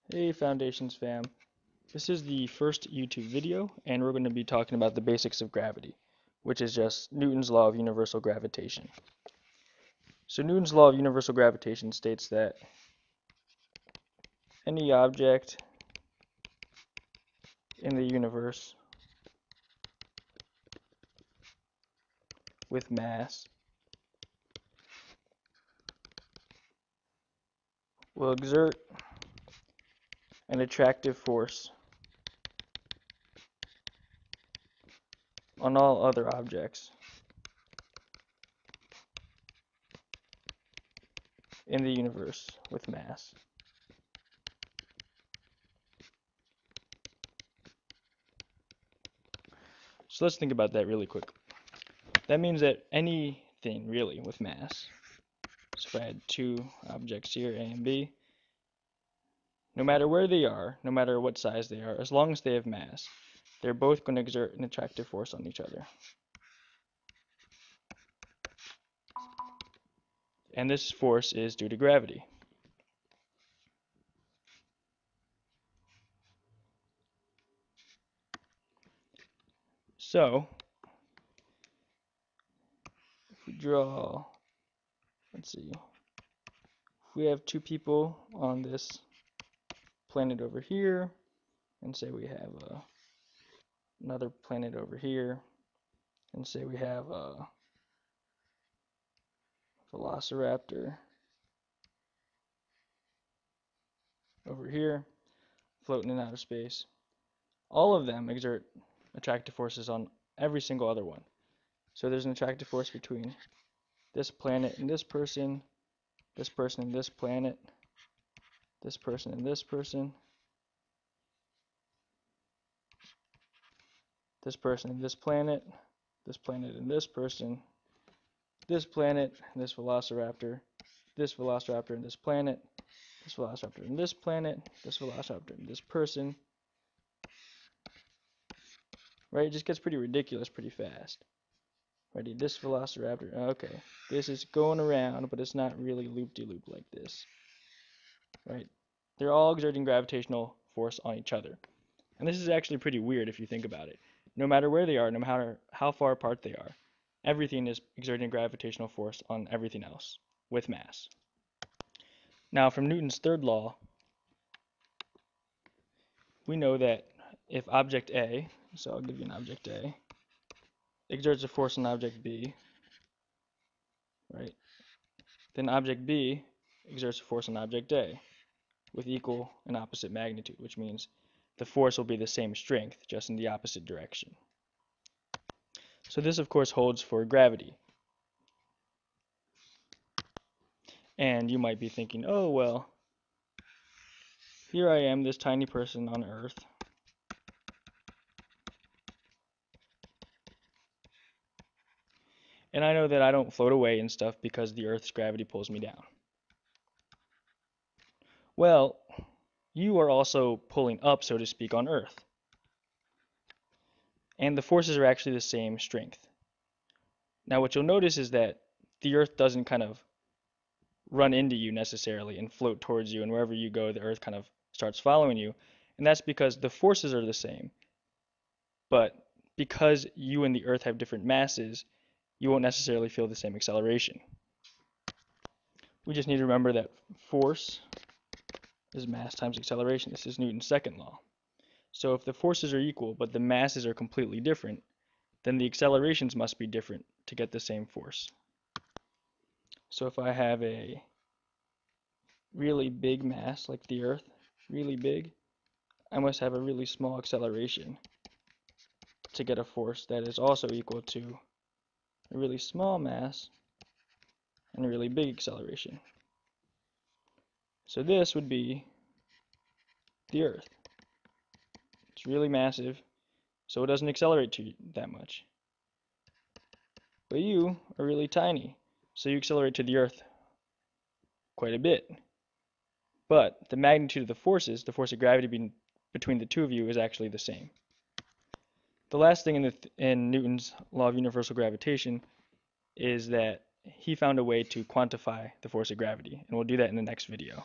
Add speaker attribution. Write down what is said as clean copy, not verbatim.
Speaker 1: Hey Foundations fam, this is the first YouTube video and we're going to be talking about the basics of gravity, which is just Newton's law of universal gravitation. So Newton's law of universal gravitation states that any object in the universe with mass will exert an attractive force on all other objects in the universe with mass. So let's think about that really quick. That means that anything really with mass, so if I had two objects here, A and B, no matter where they are, no matter what size they are, as long as they have mass, they're both going to exert an attractive force on each other. And this force is due to gravity. So, if we draw, let's see, if we have two people on this planet over here, and say we have another planet over here, and say we have a velociraptor over here, floating in outer space, all of them exert attractive forces on every single other one. So there's an attractive force between this planet and this person and this planet, this person and this person, this person and this planet and this person, this planet and this velociraptor and this planet, this velociraptor and this planet, this velociraptor and this person. Right? It just gets pretty ridiculous pretty fast. Ready? This velociraptor. Okay. This is going around, but it's not really loop-de-loop like this. Right? They're all exerting gravitational force on each other. And this is actually pretty weird if you think about it. No matter where they are, no matter how far apart they are, everything is exerting gravitational force on everything else with mass. Now, from Newton's third law, we know that if object A, so I'll give you an object A, exerts a force on object B, right? Then object B exerts a force on object A with equal and opposite magnitude, which means the force will be the same strength, just in the opposite direction. So this, of course, holds for gravity. And you might be thinking, oh, well, here I am, this tiny person on Earth. And I know that I don't float away and stuff because the Earth's gravity pulls me down. Well, you are also pulling up, so to speak, on Earth. And the forces are actually the same strength. Now, what you'll notice is that the Earth doesn't kind of run into you necessarily and float towards you, and wherever you go, the Earth kind of starts following you. And that's because the forces are the same. But because you and the Earth have different masses, you won't necessarily feel the same acceleration. We just need to remember that force is mass times acceleration. This is Newton's second law. So if the forces are equal, but the masses are completely different, then the accelerations must be different to get the same force. So if I have a really big mass like the Earth, really big, I must have a really small acceleration to get a force that is also equal to a really small mass and a really big acceleration. So this would be the Earth. It's really massive, so it doesn't accelerate to that much. But you are really tiny, so you accelerate to the Earth quite a bit. But the magnitude of the forces, the force of gravity between the two of you, is actually the same. The last thing in Newton's law of universal gravitation is that he found a way to quantify the force of gravity, and we'll do that in the next video.